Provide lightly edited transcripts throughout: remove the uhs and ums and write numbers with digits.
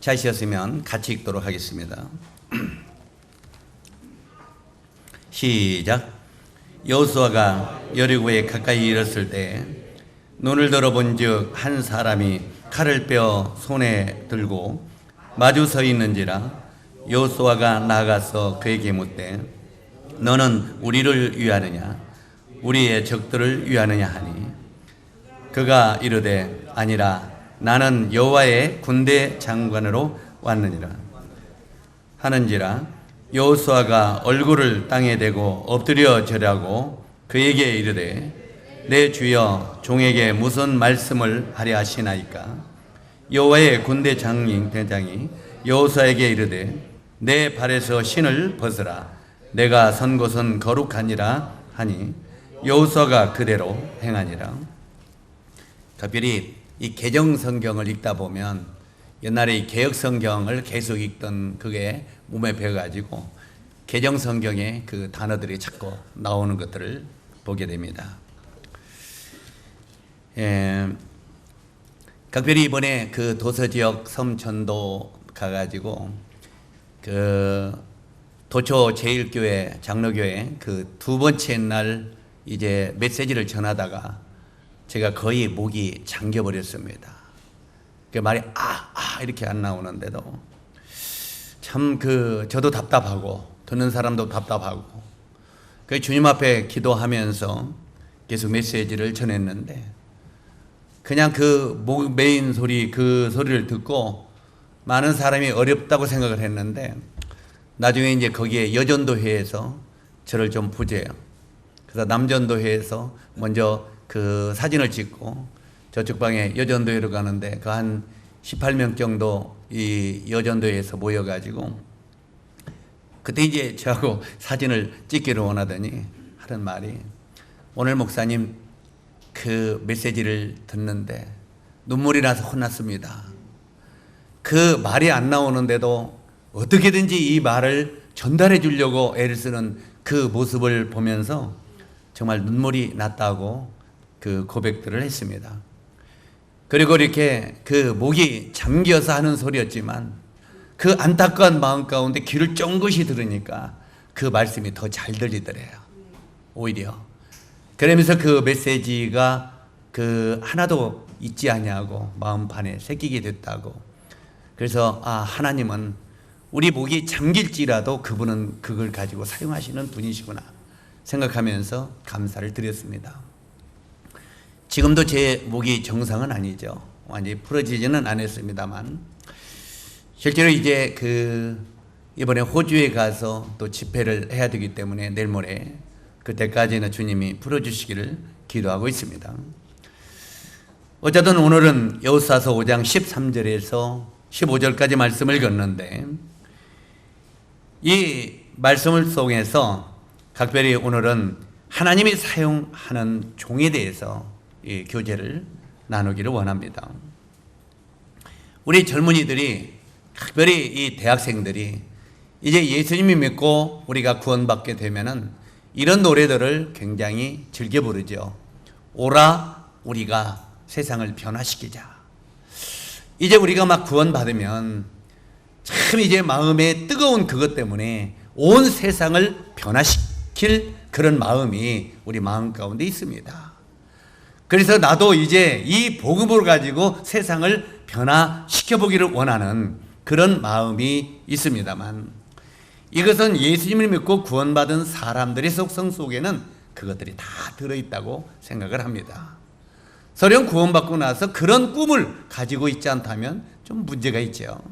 자시었으면 같이 읽도록 하겠습니다. 시작. 여호수아가 여리고에 가까이 이르렀을 때 눈을 들어본즉 한 사람이 칼을 빼어 손에 들고 마주 서 있는지라. 여호수아가 나아가서 그에게 묻되 너는 우리를 위하느냐 우리의 적들을 위하느냐 하니 그가 이르되 아니라 나는 여호와의 군대 장관으로 왔느니라 하는지라. 여호수아가 얼굴을 땅에 대고 엎드려 절하고 그에게 이르되 내 주여 종에게 무슨 말씀을 하려 하시나이까. 여호와의 군대 대장이 여호수아에게 이르되 내 발에서 신을 벗으라 내가 선 곳은 거룩하니라 하니 여호수아가 그대로 행하니라. 특별히 이 개정 성경을 읽다 보면 옛날에 이 개역 성경을 계속 읽던 그게 몸에 배어가지고 개정 성경에 그 단어들이 자꾸 나오는 것들을 보게 됩니다. 특별히 이번에 그 도서 지역 섬전도 가가지고 그 도초 제일교회 장로교회 그 두 번째 날 이제 메시지를 전하다가 제가 거의 목이 잠겨 버렸습니다. 그 말이 이렇게 안 나오는데도 참 저도 답답하고 듣는 사람도 답답하고 그 주님 앞에 기도하면서 계속 메시지를 전했는데 그냥 그 목 메인 소리 그 소리를 듣고 많은 사람이 어렵다고 생각을 했는데 나중에 이제 거기에 여전도회에서 저를 좀 부재요. 그래서 남전도회에서 먼저 그 사진을 찍고 저쪽 방에 여전도회로 가는데 그 한 18명 정도 이 여전도회에서 모여가지고 그때 이제 저하고 사진을 찍기를 원하더니 하는 말이 오늘 목사님 그 메시지를 듣는데 눈물이 나서 혼났습니다. 그 말이 안 나오는데도 어떻게든지 이 말을 전달해 주려고 애를 쓰는 그 모습을 보면서 정말 눈물이 났다고 그 고백들을 했습니다. 그리고 이렇게 그 목이 잠겨서 하는 소리였지만 그 안타까운 마음 가운데 귀를 쫑긋이 들으니까 그 말씀이 더 잘 들리더래요. 오히려 그러면서 그 메시지가 그 하나도 잊지 아니하고 마음판에 새기게 됐다고. 그래서 하나님은 우리 목이 잠길지라도 그분은 그걸 가지고 사용하시는 분이시구나 생각하면서 감사를 드렸습니다. 지금도 제 목이 정상은 아니죠. 완전히 풀어지지는 않았습니다만 실제로 이제 이번에 호주에 가서 또 집회를 해야 되기 때문에 내일 모레 그때까지는 주님이 풀어주시기를 기도하고 있습니다. 어쨌든 오늘은 여호수아서 5장 13절에서 15절까지 말씀을 읽었는데 이 말씀을 속에서 각별히 오늘은 하나님이 사용하는 종에 대해서 이 교제를 나누기를 원합니다. 우리 젊은이들이 특별히 이 대학생들이 이제 예수님이 믿고 우리가 구원받게 되면은 이런 노래들을 굉장히 즐겨 부르죠. 오라 우리가 세상을 변화시키자. 이제 우리가 막 구원받으면 참 이제 마음에 뜨거운 그것 때문에 온 세상을 변화시킬 그런 마음이 우리 마음 가운데 있습니다. 그래서 나도 이제 이 복음을 가지고 세상을 변화시켜보기를 원하는 그런 마음이 있습니다만 이것은 예수님을 믿고 구원받은 사람들의 속성 속에는 그것들이 다 들어있다고 생각을 합니다. 설령 구원받고 나서 그런 꿈을 가지고 있지 않다면 좀 문제가 있죠.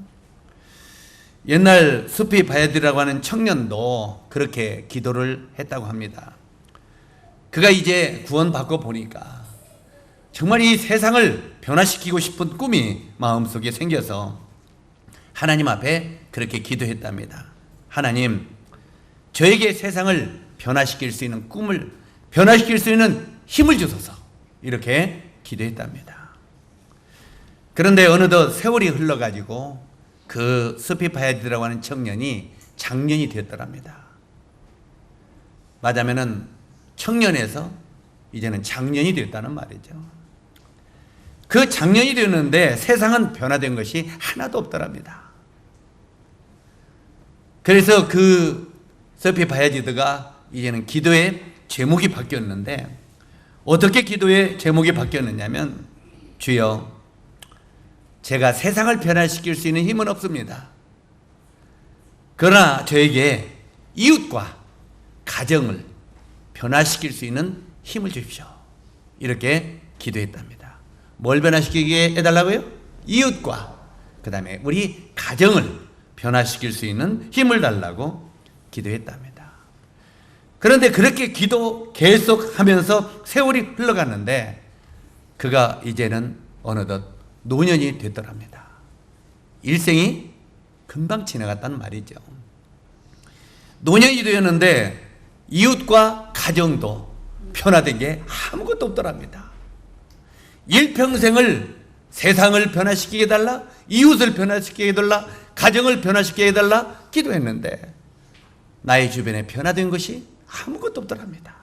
옛날 수피 바야디라고 하는 청년도 그렇게 기도를 했다고 합니다. 그가 이제 구원받고 보니까 정말 이 세상을 변화시키고 싶은 꿈이 마음속에 생겨서 하나님 앞에 그렇게 기도했답니다. 하나님, 저에게 세상을 변화시킬 수 있는 꿈을 변화시킬 수 있는 힘을 주소서. 이렇게 기도했답니다. 그런데 어느덧 세월이 흘러가지고 그 스피파야디라고 하는 청년이 장년이 되었더랍니다. 맞으면은 청년에서 이제는 장년이 되었다는 말이죠. 그 작년이 되었는데 세상은 변화된 것이 하나도 없더랍니다. 그래서 그 서피 바야지드가 이제는 기도의 제목이 바뀌었는데, 어떻게 기도의 제목이 바뀌었느냐면, 주여, 제가 세상을 변화시킬 수 있는 힘은 없습니다. 그러나 저에게 이웃과 가정을 변화시킬 수 있는 힘을 주십시오. 이렇게 기도했답니다. 뭘 변화시키게 해달라고요? 이웃과 그 다음에 우리 가정을 변화시킬 수 있는 힘을 달라고 기도했답니다. 그런데 그렇게 기도 계속 하면서 세월이 흘러갔는데 그가 이제는 어느덧 노년이 됐더랍니다. 일생이 금방 지나갔단 말이죠. 노년이 되었는데 이웃과 가정도 변화된 게 아무것도 없더랍니다. 일평생을 세상을 변화시키게 해달라, 이웃을 변화시키게 해달라, 가정을 변화시키게 해달라 기도했는데 나의 주변에 변화된 것이 아무것도 없더랍니다.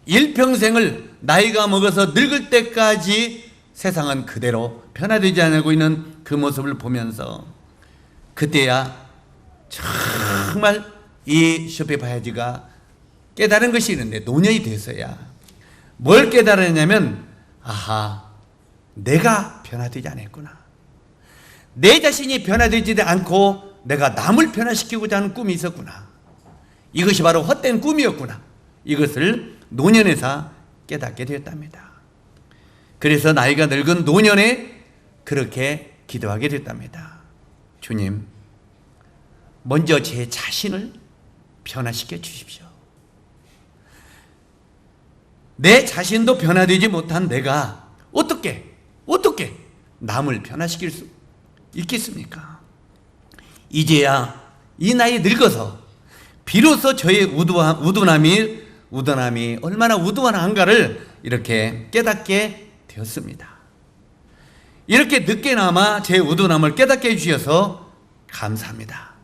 일평생을 나이가 먹어서 늙을 때까지 세상은 그대로 변화되지 않고 있는 그 모습을 보면서 그때야 정말 이 쇼페 바야지가 깨달은 것이 있는데, 노년이 돼서야 뭘 깨달았냐면, 아하, 내가 변화되지 않았구나. 내 자신이 변화되지 않고 내가 남을 변화시키고자 하는 꿈이 있었구나. 이것이 바로 헛된 꿈이었구나. 이것을 노년에서 깨닫게 되었답니다. 그래서 나이가 늙은 노년에 그렇게 기도하게 됐답니다. 주님, 먼저 제 자신을 변화시켜 주십시오. 내 자신도 변화되지 못한 내가 어떻게 남을 변화시킬 수 있겠습니까? 이제야 이 나이 늙어서 비로소 저의 우둔함이 얼마나 우두한가를 이렇게 깨닫게 되었습니다. 이렇게 늦게나마 제 우둔함을 깨닫게 해주셔서 감사합니다.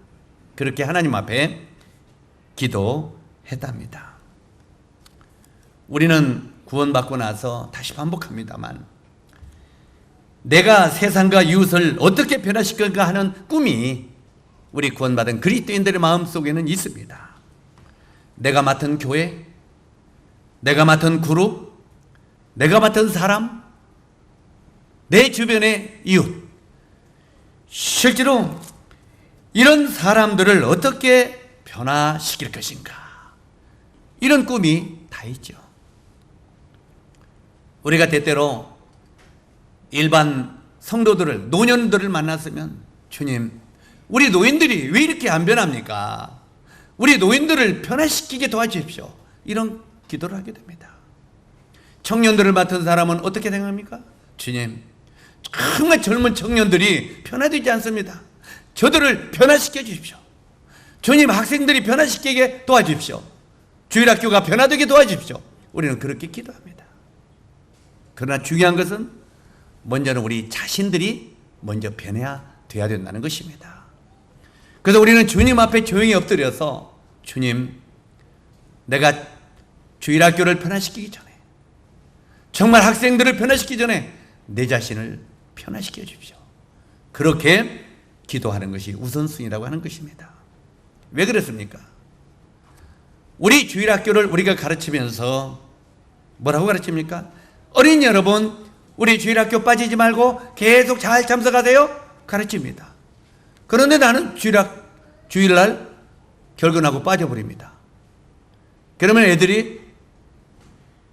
그렇게 하나님 앞에 기도했답니다. 우리는 구원받고 나서 다시 반복합니다만, 내가 세상과 이웃을 어떻게 변화시킬까 하는 꿈이 우리 구원받은 그리스도인들의 마음속에는 있습니다. 내가 맡은 교회, 내가 맡은 그룹, 내가 맡은 사람, 내 주변의 이웃, 실제로 이런 사람들을 어떻게 변화시킬 것인가, 이런 꿈이 다 있죠. 우리가 때때로 일반 성도들을, 노년들을 만났으면, 주님, 우리 노인들이 왜 이렇게 안 변합니까? 우리 노인들을 변화시키게 도와주십시오. 이런 기도를 하게 됩니다. 청년들을 맡은 사람은 어떻게 생각합니까? 주님, 정말 젊은 청년들이 변화되지 않습니다. 저들을 변화시켜 주십시오. 주님, 학생들이 변화시키게 도와주십시오. 주일학교가 변화되게 도와주십시오. 우리는 그렇게 기도합니다. 그러나 중요한 것은 먼저는 우리 자신들이 먼저 변해야 돼야 된다는 것입니다. 그래서 우리는 주님 앞에 조용히 엎드려서, 주님, 내가 주일학교를 변화시키기 전에, 정말 학생들을 변화시키기 전에 내 자신을 변화시켜 주십시오. 그렇게 기도하는 것이 우선순위라고 하는 것입니다. 왜 그렇습니까? 우리 주일학교를 우리가 가르치면서 뭐라고 가르칩니까? 어린이 여러분, 우리 주일학교 빠지지 말고 계속 잘 참석하세요. 가르칩니다. 그런데 나는 주일날 결근하고 빠져버립니다. 그러면 애들이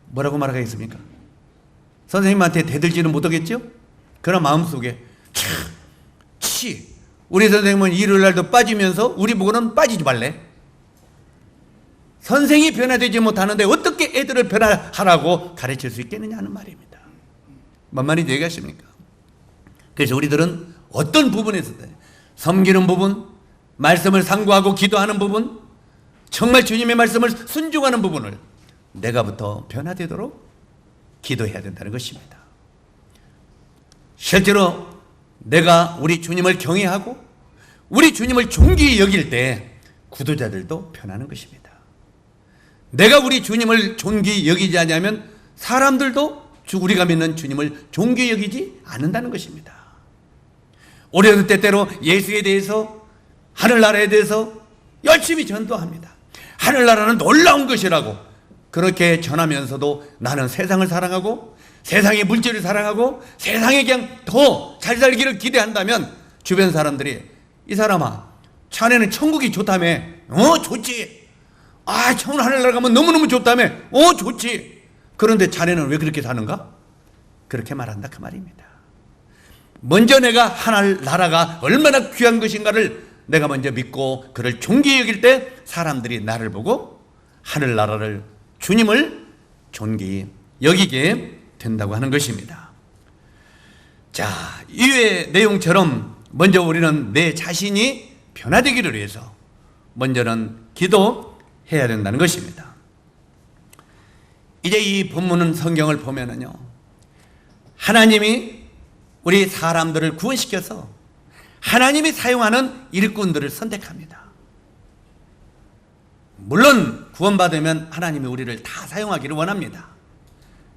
뭐라고 말하겠습니까? 선생님한테 대들지는 못하겠죠? 그러나 마음속에 우리 선생님은 일요일날도 빠지면서 우리 보고는 빠지지 말래. 선생이 변화되지 못하는데 어떻게 애들을 변화하라고 가르칠 수 있겠느냐 하는 말입니다. 뭔 말인지 얘기하십니까? 그래서 우리들은 어떤 부분에서든 섬기는 부분, 말씀을 상고하고 기도하는 부분, 정말 주님의 말씀을 순종하는 부분을 내가부터 변화되도록 기도해야 된다는 것입니다. 실제로 내가 우리 주님을 경외하고 우리 주님을 존귀히 여길 때 구도자들도 변하는 것입니다. 내가 우리 주님을 존귀히 여기지 않으면 사람들도 우리가 믿는 주님을 존귀히 여기지 않는다는 것입니다. 우리는 때때로 예수에 대해서, 하늘나라에 대해서 열심히 전도합니다. 하늘나라는 놀라운 것이라고 그렇게 전하면서도 나는 세상을 사랑하고 세상의 물질을 사랑하고 세상에 그냥 더 잘 살기를 기대한다면 주변 사람들이 이 사람아, 자네는 천국이 좋다며. 좋지. 천국 하늘나라 가면 너무너무 좋다며. 좋지. 그런데 자네는 왜 그렇게 사는가? 그렇게 말한다 그 말입니다. 먼저 내가 하늘나라가 얼마나 귀한 것인가를 내가 먼저 믿고 그를 존귀히 여길 때 사람들이 나를 보고 하늘나라를, 주님을 존귀히 여기게 된다고 하는 것입니다. 자, 이외의 내용처럼 먼저 우리는 내 자신이 변화되기를 위해서 먼저는 기도해야 된다는 것입니다. 이제 이 본문은 성경을 보면은요, 하나님이 우리 사람들을 구원시켜서 하나님이 사용하는 일꾼들을 선택합니다. 물론 구원받으면 하나님이 우리를 다 사용하기를 원합니다.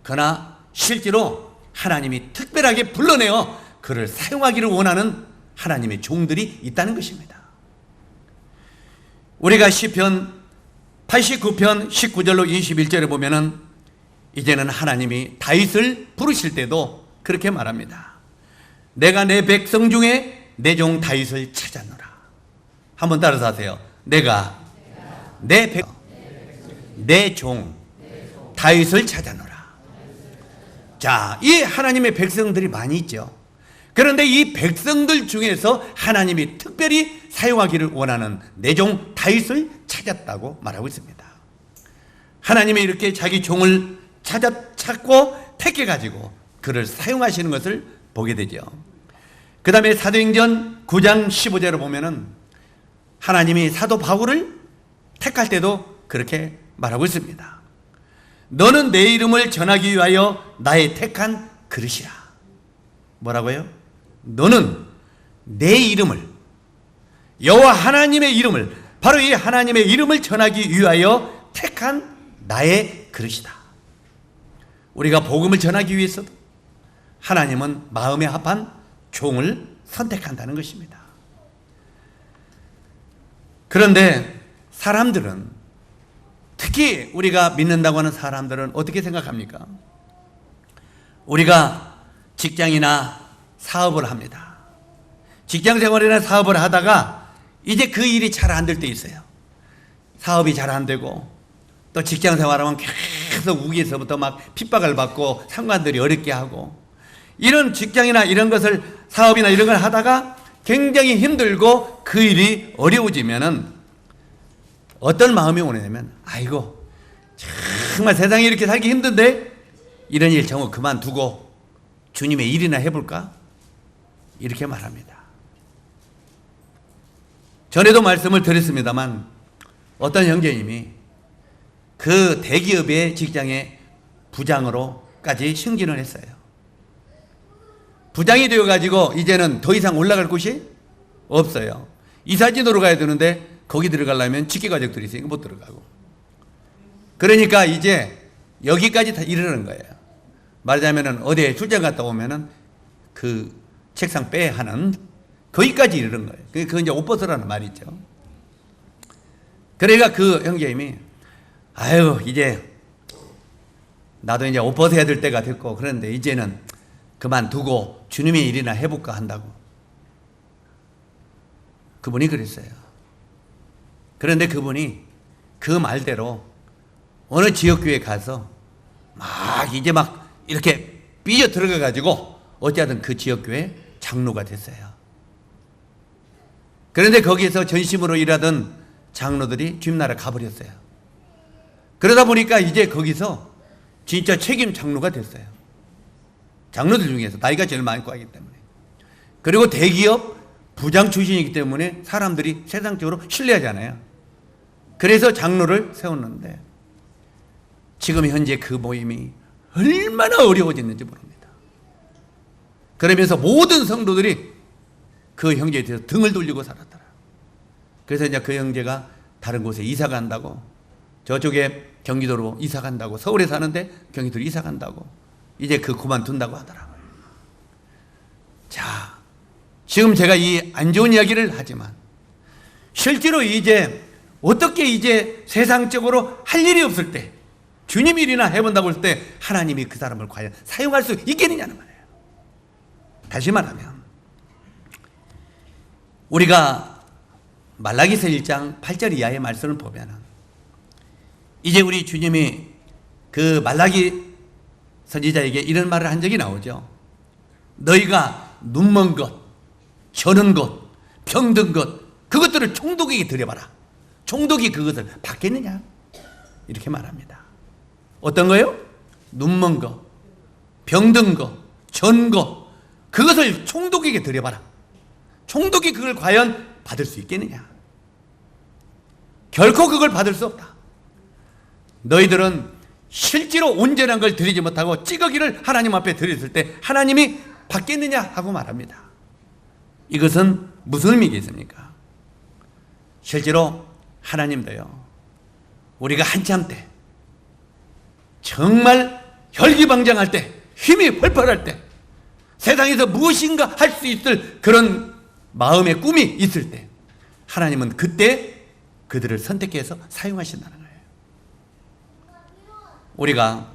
그러나 실제로 하나님이 특별하게 불러내어 그를 사용하기를 원하는 하나님의 종들이 있다는 것입니다. 우리가 시편 89편 19절로 21절에 보면은 이제는 하나님이 다윗을 부르실 때도 그렇게 말합니다. 내가 내 백성 중에 내 종 다윗을 찾았노라. 한번 따라서 하세요. 내가 내 종 다윗을 찾았노라. 자, 이 하나님의 백성들이 많이 있죠. 그런데 이 백성들 중에서 하나님이 특별히 사용하기를 원하는 내 종 다윗을 찾았다고 말하고 있습니다. 하나님이 이렇게 자기 종을 찾고 택해가지고 그를 사용하시는 것을 보게 되죠. 그 다음에 사도행전 9장 15절을 보면은 하나님이 사도 바울을 택할 때도 그렇게 말하고 있습니다. 너는 내 이름을 전하기 위하여 나의 택한 그릇이라. 뭐라고요? 너는 내 이름을, 여호와 하나님의 이름을, 바로 이 하나님의 이름을 전하기 위하여 택한 나의 그릇이다. 우리가 복음을 전하기 위해서도 하나님은 마음에 합한 종을 선택한다는 것입니다. 그런데 사람들은, 특히 우리가 믿는다고 하는 사람들은 어떻게 생각합니까? 우리가 직장이나 사업을 합니다. 직장 생활이나 사업을 하다가 이제 그 일이 잘 안 될 때 있어요. 사업이 잘 안 되고 또 직장 생활하면 계속 위에서부터 막 핍박을 받고 상관들이 어렵게 하고, 이런 직장이나 이런 것을, 사업이나 이런 걸 하다가 굉장히 힘들고 그 일이 어려워지면은 어떤 마음이 오냐면, 아이고 정말 세상에 이렇게 살기 힘든데 이런 일 정말 그만두고 주님의 일이나 해볼까? 이렇게 말합니다. 전에도 말씀을 드렸습니다만 어떤 형제님이 그 대기업의 직장의 부장으로까지 승진을 했어요. 부장이 되어가지고 이제는 더 이상 올라갈 곳이 없어요. 이사진으로 가야 되는데 거기 들어가려면 직계가족들이 있으니까 못 들어가고, 그러니까 이제 여기까지 다 이르는 거예요. 말하자면은 어디에 출장 갔다 오면은 그 책상 빼 하는 거기까지 이르는 거예요. 그게 이제 옷 벗으라는 말이죠. 그러니까 그 형제님이 아유 이제 나도 이제 옷 벗어야 될 때가 됐고 그런데 이제는 그만두고 주님의 일이나 해볼까 한다고 그분이 그랬어요. 그런데 그분이 그 말대로 어느 지역교회 가서 막 이제 막 이렇게 삐져 들어가 가지고 어찌하든 그 지역교회 장로가 됐어요. 그런데 거기에서 전심으로 일하던 장로들이 주님나라 가버렸어요. 그러다 보니까 이제 거기서 진짜 책임 장로가 됐어요. 장로들 중에서 나이가 제일 많고 하기 때문에. 그리고 대기업 부장 출신이기 때문에 사람들이 세상적으로 신뢰하잖아요. 그래서 장로를 세웠는데 지금 현재 그 모임이 얼마나 어려워졌는지 모릅니다. 그러면서 모든 성도들이 그 형제에 대해서 등을 돌리고 살았더라. 그래서 이제 그 형제가 다른 곳에 이사 간다고, 저쪽에 경기도로 이사 간다고, 서울에 사는데 경기도로 이사 간다고 이제 그 그만둔다고 하더라고요. 자, 지금 제가 이 안 좋은 이야기를 하지만 실제로 이제 어떻게 이제 세상적으로 할 일이 없을 때 주님 일이나 해본다고 할 때 하나님이 그 사람을 과연 사용할 수 있겠느냐는 말이에요. 다시 말하면 우리가 말라기서 1장 8절 이하의 말씀을 보면 이제 우리 주님이 그 말라기 선지자에게 이런 말을 한 적이 나오죠. 너희가 눈먼 것, 저는 것, 병든 것, 그것들을 총독에게 드려봐라. 총독이 그것을 받겠느냐? 이렇게 말합니다. 어떤 거요? 눈먼 거, 병든 거, 전 거, 그것을 총독에게 드려봐라. 총독이 그걸 과연 받을 수 있겠느냐? 결코 그걸 받을 수 없다. 너희들은 실제로 온전한 걸 드리지 못하고 찌꺼기를 하나님 앞에 드렸을 때 하나님이 받겠느냐 하고 말합니다. 이것은 무슨 의미겠습니까? 실제로 하나님도요, 우리가 한참 때 정말 혈기방장할 때, 힘이 펄펄할 때, 세상에서 무엇인가 할 수 있을 그런 마음의 꿈이 있을 때 하나님은 그때 그들을 선택해서 사용하신다는 거예요. 우리가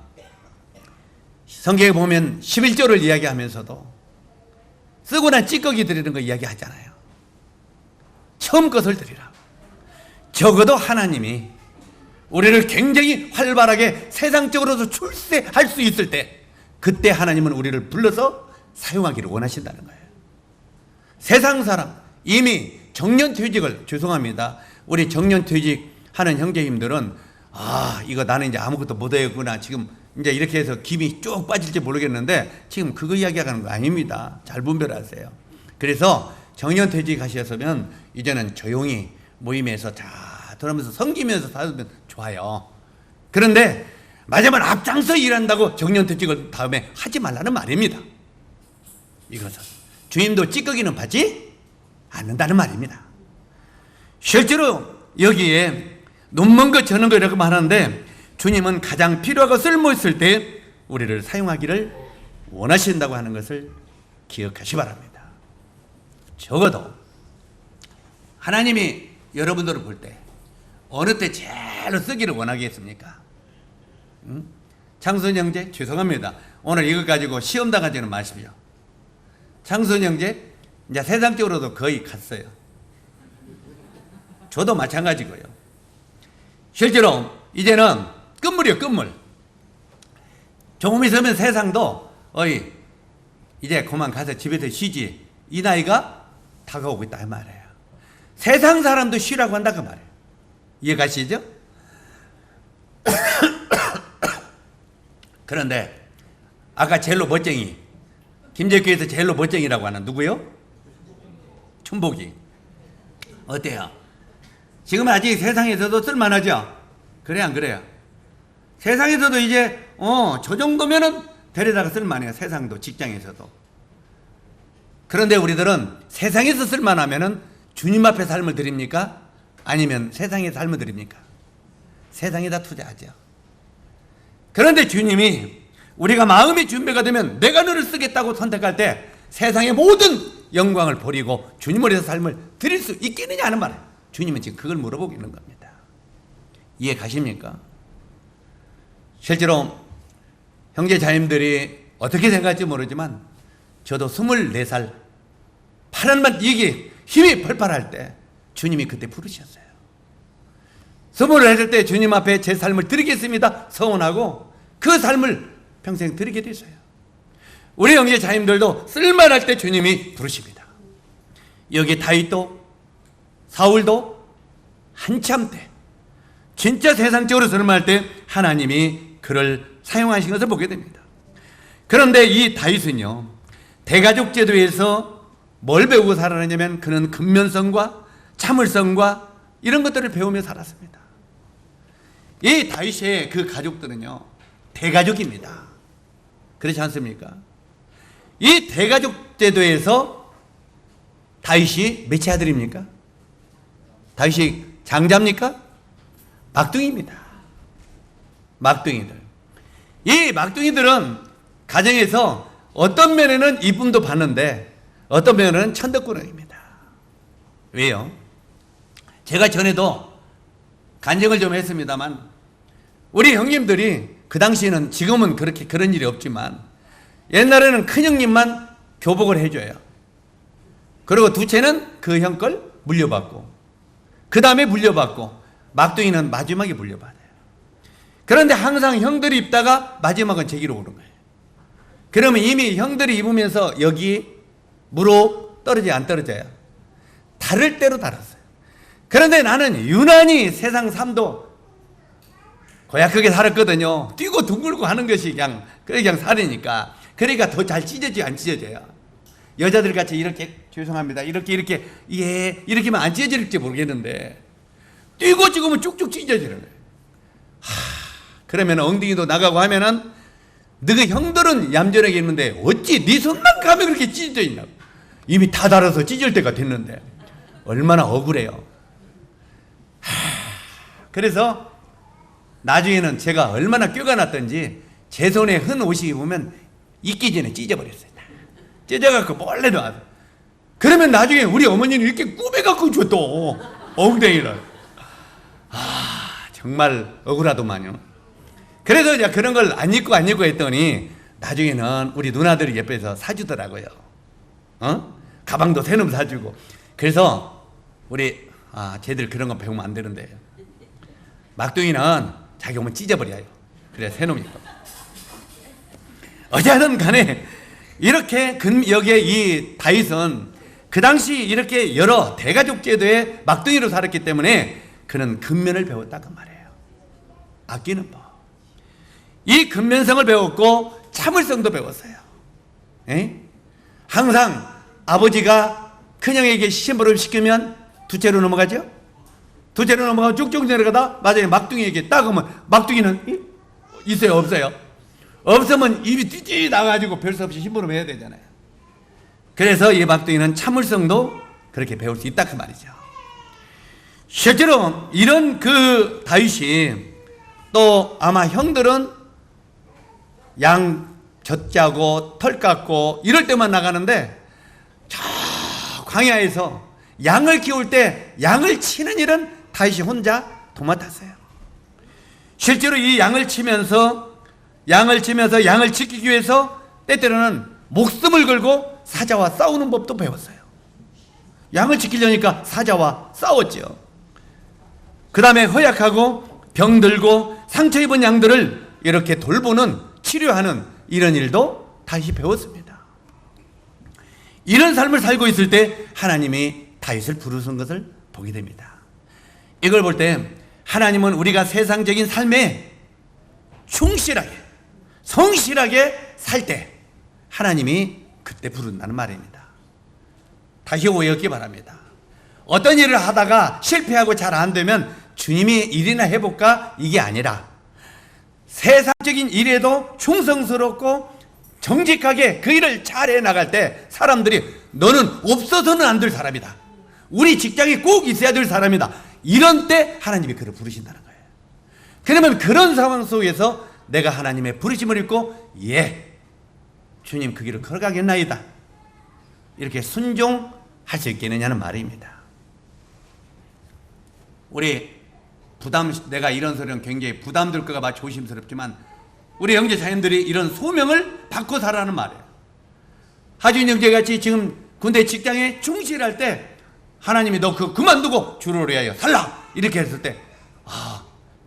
성경에 보면 11조를 이야기하면서도 쓰고 난 찌꺼기 드리는 거 이야기하잖아요. 처음 것을 드리라. 적어도 하나님이 우리를 굉장히 활발하게 세상적으로도 출세할 수 있을 때 그때 하나님은 우리를 불러서 사용하기를 원하신다는 거예요. 세상 사람 이미 정년퇴직을, 죄송합니다, 우리 정년퇴직하는 형제님들은 이거 나는 이제 아무것도 못하겠구나, 지금 이제 이렇게 해서 김이 쭉 빠질지 모르겠는데 지금 그거 이야기하는 거 아닙니다. 잘 분별하세요. 그래서 정년퇴직 하셨으면 이제는 조용히 모임에서 자 들으면서 섬기면서 살면 좋아요. 그런데 마지막 앞장서 일한다고 정년퇴직을 다음에 하지 말라는 말입니다. 이것은 주님도 찌꺼기는 받지 않는다는 말입니다. 실제로 여기에 눈먼 것 저는 거 이렇게 말하는데 주님은 가장 필요하고 쓸모있을 때 우리를 사용하기를 원하신다고 하는 것을 기억하시 바랍니다. 적어도 하나님이 여러분들을 볼 때 어느 때 제일로 쓰기를 원하겠습니까? 창순 형제, 죄송합니다. 오늘 이것 가지고 시험 당하지는 마십시오. 창순 형제, 이제 세상적으로도 거의 갔어요. 저도 마찬가지고요. 실제로 이제는 끝물이에요, 끝물. 조금 있으면 세상도 이제 그만 가서 집에서 쉬지, 이 나이가 다가오고 있다 이 말이에요. 세상 사람도 쉬라고 한다 그 말이에요. 이해가시죠? 그런데 아까 제일로 멋쟁이, 김제교에서 제일로 멋쟁이라고 하는 누구요? 춘복이. 어때요? 지금 아직 세상에서도 쓸만하죠? 그래 안 그래요? 세상에서도 이제 저 정도면은 데려다가 쓸만해요. 세상도, 직장에서도. 그런데 우리들은 세상에서 쓸만하면은 주님 앞에 삶을 드립니까? 아니면 세상에 삶을 드립니까? 세상에다 투자하죠. 그런데 주님이 우리가 마음의 준비가 되면 내가 너를 쓰겠다고 선택할 때 세상의 모든 영광을 버리고 주님을 위해서 삶을 드릴 수 있겠느냐 하는 말이에요. 주님은 지금 그걸 물어보고 있는 겁니다. 이해 가십니까? 실제로 형제 자님들이 어떻게 생각할지 모르지만 저도 24살 파란만 이게 힘이 펄펄할 때 주님이 그때 부르셨어요. 24살 때 주님 앞에 제 삶을 드리겠습니다 서원하고 그 삶을 평생 드리게 됐어요. 우리 형제 자님들도 쓸만할 때 주님이 부르십니다. 여기 다윗도 사울도 한참 때 진짜 세상적으로 쓸만할 때 하나님이 그를 사용하신 것을 보게 됩니다. 그런데 이 다윗은요, 대가족 제도에서 뭘 배우고 살아났냐면 그는 근면성과 참을성과 이런 것들을 배우며 살았습니다. 이 다윗의 그 가족들은요, 대가족입니다. 그렇지 않습니까? 이 대가족 제도에서 다윗이 몇째 아들입니까? 다윗이 장자입니까? 막둥이입니다. 막둥이들. 이 막둥이들은 가정에서 어떤 면에는 이쁨도 받는데 어떤 면에는 천덕꾸러기입니다. 왜요? 제가 전에도 간증을 좀 했습니다만 우리 형님들이 그 당시에는, 지금은 그렇게 그런 일이 없지만 옛날에는 큰형님만 교복을 해줘요. 그리고 두째는 그 형 걸 물려받고 그 다음에 물려받고 막둥이는 마지막에 물려받아요. 그런데 항상 형들이 입다가 마지막은 제기로 오는 거예요. 그러면 이미 형들이 입으면서 여기 무릎 떨어져요, 안 떨어져요? 다를 대로 달았어요. 그런데 나는 유난히 세상 삶도 고약하게 살았거든요. 뛰고 둥글고 하는 것이 그냥 살이니까. 그러니까 더 잘 찢어져요, 안 찢어져요? 여자들 같이 이렇게, 죄송합니다, 이렇게 예, 이렇게만 안 찢어질지 모르겠는데 뛰고 죽으면 쭉쭉 찢어지는 거예요. 그러면 엉덩이도 나가고 하면은 너희 형들은 얌전하게 있는데 어찌 네 손만 가면 그렇게 찢어져 있냐고. 이미 다 달아서 찢을 때가 됐는데 얼마나 억울해요. 그래서 나중에는 제가 얼마나 꾀가 났던지 제 손에 흔 옷이 입으면 입기 전에 찢어버렸어요. 찢어갖고 몰래 놔서. 그러면 나중에 우리 어머니는 이렇게 꾸며갖고 줘 또 엉덩이를. 정말 억울하더만요. 그래서 이제 그런 걸 안 입고 했더니 나중에는 우리 누나들이 옆에서 사주더라고요. 가방도 새놈 사주고. 그래서 우리 쟤들 그런 거 배우면 안 되는데 막둥이는 자기 오면 찢어버려요. 그래 새놈 입고. 어쨌든 간에 이렇게 여기에 이 다윗은 그 당시 이렇게 여러 대가족 제도의 막둥이로 살았기 때문에 그는 근면을 배웠다고 말해요. 아끼는 법. 이 근면성을 배웠고 참을성도 배웠어요. 에? 항상 아버지가 큰형에게 시험버릇을 시키면 두째로 넘어가죠? 두째로 넘어가면 쭉쭉 내려가다 마지막에 막둥이에게 딱 하면 막둥이는 있어요, 없어요? 없으면 입이 띠띠 나가지고 별 수 없이 심부름 해야 되잖아요. 그래서 이 막둥이는 참을성도 그렇게 배울 수 있다 그 말이죠. 실제로 이런 그 다윗이 또 아마 형들은 양 젖짜고 털 깎고 이럴 때만 나가는데 저 광야에서 양을 키울 때 양을 치는 일은 다윗이 혼자 도맡았어요. 실제로 이 양을 치면서 양을 지키기 위해서 때때로는 목숨을 걸고 사자와 싸우는 법도 배웠어요. 양을 지키려니까 사자와 싸웠죠. 그 다음에 허약하고 병들고 상처 입은 양들을 이렇게 돌보는, 치료하는 이런 일도 다시 배웠습니다. 이런 삶을 살고 있을 때 하나님이 다윗을 부르신 것을 보게 됩니다. 이걸 볼 때 하나님은 우리가 세상적인 삶에 충실하게, 성실하게 살 때 하나님이 그때 부른다는 말입니다. 다시 오해하기 바랍니다. 어떤 일을 하다가 실패하고 잘 안 되면 주님이 일이나 해볼까? 이게 아니라 세상적인 일에도 충성스럽고 정직하게 그 일을 잘 해나갈 때 사람들이 너는 없어서는 안 될 사람이다. 우리 직장에 꼭 있어야 될 사람이다. 이런 때 하나님이 그를 부르신다는 거예요. 그러면 그런 상황 속에서 내가 하나님의 부르심을 입고 예, 주님 그 길을 걸어가겠나이다. 이렇게 순종할 수 있겠느냐는 말입니다. 우리 내가 이런 소리는 굉장히 부담될 것 같아 조심스럽지만 우리 형제 자녀들이 이런 소명을 받고 살아라는 말이에요. 하준 형제같이 지금 군대 직장에 충실할 때 하나님이 너 그거 그만두고 주를 위하여 살라 이렇게 했을 때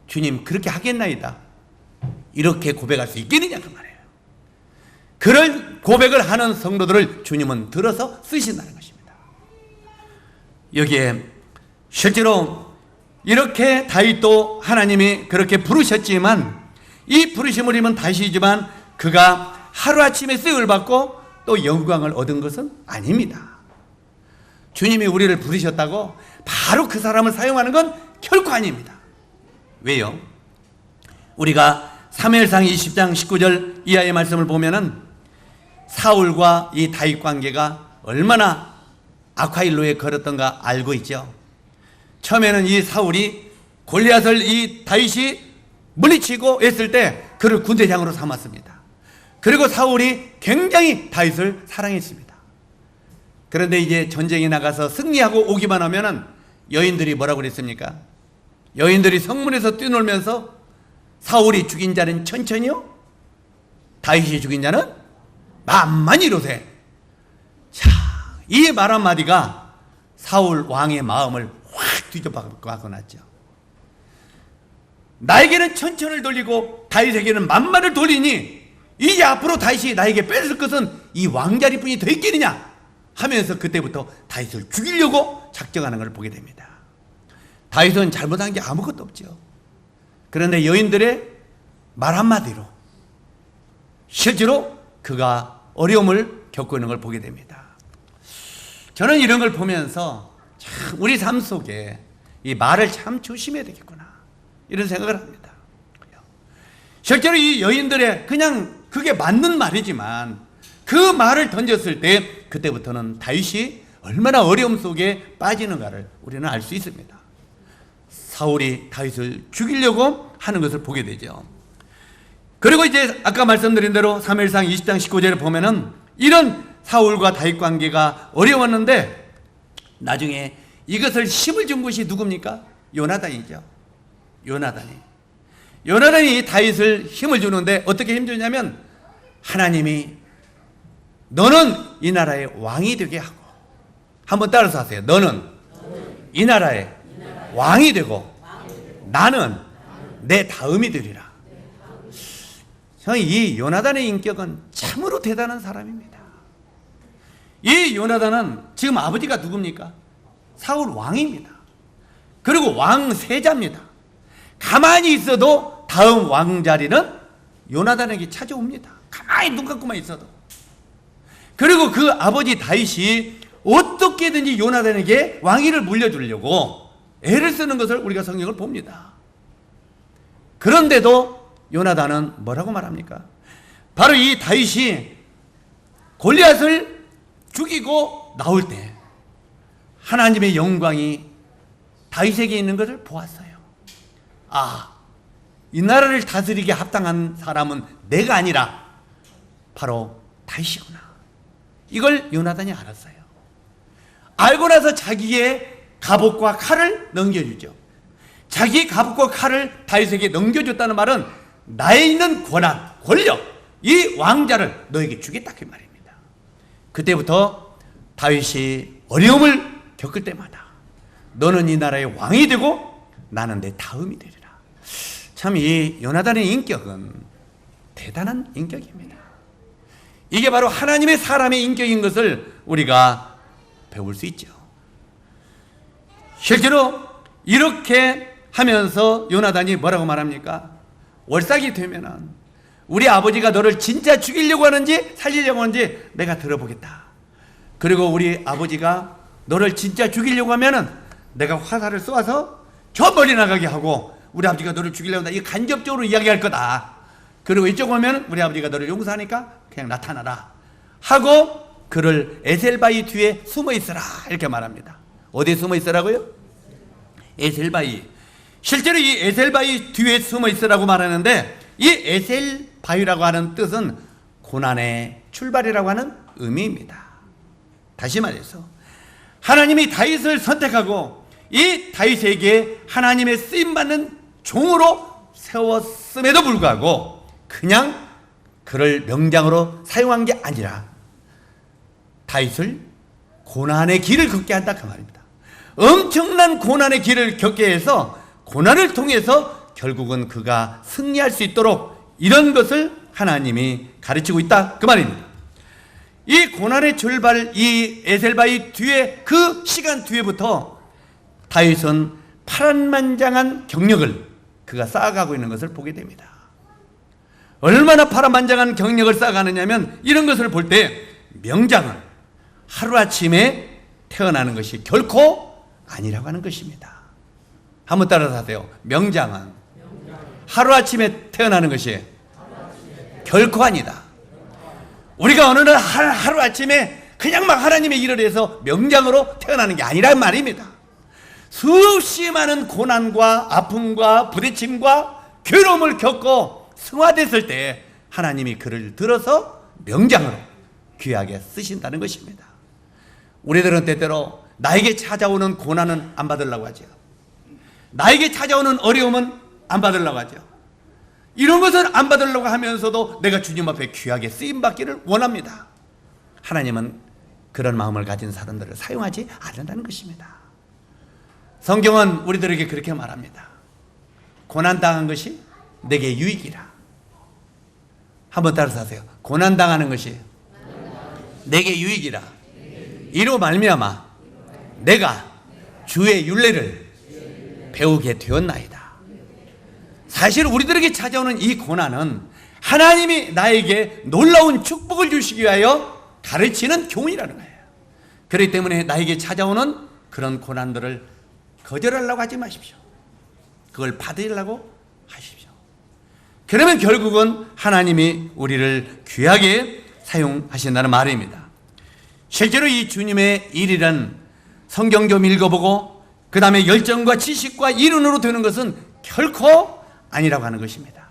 주님 그렇게 하겠나이다 이렇게 고백할 수 있겠느냐 그 말이에요. 그런 고백을 하는 성도들을 주님은 들어서 쓰신다는 것입니다. 여기에 실제로 이렇게 다윗도 하나님이 그렇게 부르셨지만 이 부르심을 입은 다윗이지만 그가 하루아침에 쓰임을 받고 또 영광을 얻은 것은 아닙니다. 주님이 우리를 부르셨다고 바로 그 사람을 사용하는 건 결코 아닙니다. 왜요? 우리가 사무엘상 20장 19절 이하의 말씀을 보면은 사울과 이 다윗 관계가 얼마나 악화일로에 걸었던가 알고 있죠. 처음에는 이 사울이 골리앗을 이 다윗이 물리치고 했을 때 그를 군대장으로 삼았습니다. 그리고 사울이 굉장히 다윗을 사랑했습니다. 그런데 이제 전쟁에 나가서 승리하고 오기만 하면은 여인들이 뭐라고 그랬습니까? 여인들이 성문에서 뛰놀면서 사울이 죽인 자는 천천히요, 다윗이 죽인 자는 만만히 이루세. 자, 이 말 한마디가 사울 왕의 마음을 확 뒤집어갖고 났죠. 나에게는 천천을 돌리고 다윗에게는 만만을 돌리니 이제 앞으로 다윗이 나에게 뺏을 것은 이 왕자리뿐이 더 있겠느냐 하면서 그때부터 다윗을 죽이려고 작정하는 걸 보게 됩니다. 다윗은 잘못한 게 아무것도 없죠. 그런데 여인들의 말 한마디로 실제로 그가 어려움을 겪고 있는 걸 보게 됩니다. 저는 이런 걸 보면서 참 우리 삶 속에 이 말을 참 조심해야 되겠구나 이런 생각을 합니다. 실제로 이 여인들의 그냥 그게 맞는 말이지만 그 말을 던졌을 때 그때부터는 다윗이 얼마나 어려움 속에 빠지는가를 우리는 알 수 있습니다. 사울이 다윗을 죽이려고 하는 것을 보게 되죠. 그리고 이제 아까 말씀드린 대로 사무엘상 20장 19절에 보면은 이런 사울과 다윗 관계가 어려웠는데 나중에 이것을 힘을 준 것이 누굽니까? 요나단이죠. 요나단이 다윗을 힘을 주는데 어떻게 힘 주냐면 하나님이 너는 이 나라의 왕이 되게 하고, 한번 따라서 하세요. 너는 이 나라의 왕이 되고 나는 내 다음이 되리라. 이 요나단의 인격은 참으로 대단한 사람입니다. 이 요나단은 지금 아버지가 누굽니까? 사울 왕입니다. 그리고 왕세자입니다. 가만히 있어도 다음 왕자리는 요나단에게 찾아옵니다. 가만히 눈 감고만 있어도. 그리고 그 아버지 다윗이 어떻게든지 요나단에게 왕위를 물려주려고 애를 쓰는 것을 우리가 성경을 봅니다. 그런데도 요나단은 뭐라고 말합니까? 바로 이 다윗이 골리앗을 죽이고 나올 때 하나님의 영광이 다윗에게 있는 것을 보았어요. 아, 이 나라를 다스리게 합당한 사람은 내가 아니라 바로 다윗이구나. 이걸 요나단이 알았어요. 알고 나서 자기의 갑옷과 칼을 넘겨주죠. 자기 갑옷과 칼을 다윗에게 넘겨줬다는 말은 나에 있는 권한, 권력, 이 왕자를 너에게 주겠다 그 말입니다. 그때부터 다윗이 어려움을 겪을 때마다 너는 이 나라의 왕이 되고 나는 내 다음이 되리라. 참 이 요나단의 인격은 대단한 인격입니다. 이게 바로 하나님의 사람의 인격인 것을 우리가 배울 수 있죠. 실제로 이렇게 하면서 요나단이 뭐라고 말합니까? 월삭이 되면은 우리 아버지가 너를 진짜 죽이려고 하는지 살리려고 하는지 내가 들어보겠다. 그리고 우리 아버지가 너를 진짜 죽이려고 하면은 내가 화살을 쏘아서 저 멀리 나가게 하고 우리 아버지가 너를 죽이려고 한다. 이거 간접적으로 이야기할 거다. 그리고 이쪽 오면 우리 아버지가 너를 용서하니까 그냥 나타나라 하고 그를 에셀바위 뒤에 숨어 있으라 이렇게 말합니다. 어디에 숨어 있으라고요? 에셀바위. 실제로 이 에셀바위 뒤에 숨어 있으라고 말하는데 이 에셀바위라고 하는 뜻은 고난의 출발이라고 하는 의미입니다. 다시 말해서 하나님이 다윗을 선택하고 이 다윗에게 하나님의 쓰임받는 종으로 세웠음에도 불구하고 그냥 그를 명장으로 사용한 게 아니라 다윗을 고난의 길을 걷게 한다 그 말입니다. 엄청난 고난의 길을 겪게 해서 고난을 통해서 결국은 그가 승리할 수 있도록 이런 것을 하나님이 가르치고 있다 그 말입니다. 이 고난의 출발, 이 에셀바위 뒤에 그 시간 뒤에부터 다윗은 파란만장한 경력을 그가 쌓아가고 있는 것을 보게 됩니다. 얼마나 파란만장한 경력을 쌓아가느냐면 이런 것을 볼 때 명장은 하루아침에 태어나는 것이 결코 아니라고 하는 것입니다. 한번 따라서 하세요. 명장은 하루아침에 태어나는 것이 결코 아니다. 우리가 어느 날 하루아침에 그냥 막 하나님의 일을 해서 명장으로 태어나는 게 아니란 말입니다. 수없이 많은 고난과 아픔과 부딪힘과 괴로움을 겪고 승화됐을 때 하나님이 그를 들어서 명장으로 귀하게 쓰신다는 것입니다. 우리들은 때때로 나에게 찾아오는 고난은 안 받으려고 하죠. 나에게 찾아오는 어려움은 안 받으려고 하죠. 이런 것을 안 받으려고 하면서도 내가 주님 앞에 귀하게 쓰임받기를 원합니다. 하나님은 그런 마음을 가진 사람들을 사용하지 않는다는 것입니다. 성경은 우리들에게 그렇게 말합니다. 고난당한 것이 내게 유익이라. 한번 따라서 하세요. 고난당하는 것이 내게 유익이라. 이로 말미암아 내가 주의 율례를 배우게 되었나이다. 사실 우리들에게 찾아오는 이 고난은 하나님이 나에게 놀라운 축복을 주시기 위하여 가르치는 교훈이라는 거예요. 그렇기 때문에 나에게 찾아오는 그런 고난들을 거절하려고 하지 마십시오. 그걸 받으려고 하십시오. 그러면 결국은 하나님이 우리를 귀하게 사용하신다는 말입니다. 실제로 이 주님의 일이란 성경 좀 읽어보고 그 다음에 열정과 지식과 이론으로 되는 것은 결코 아니라고 하는 것입니다.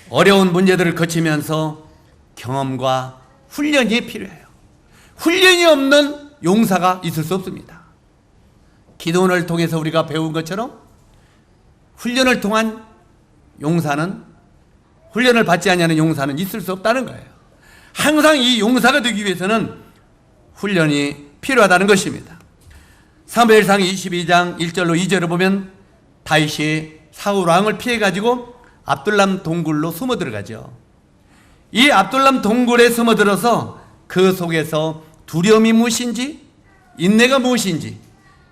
어려운 문제들을 거치면서 경험과 훈련이 필요해요. 훈련이 없는 용사가 있을 수 없습니다. 기도원을 통해서 우리가 배운 것처럼 훈련을 통한 용사는, 훈련을 받지 않는 용사는 있을 수 없다는 거예요. 항상 이 용사가 되기 위해서는 훈련이 필요하다는 것입니다. 사무엘상 22장 1절로 2절을 보면 다윗이 사울 왕을 피해가지고 압둘람 동굴로 숨어 들어가죠. 이 압둘람 동굴에 숨어 들어서 그 속에서 두려움이 무엇인지, 인내가 무엇인지,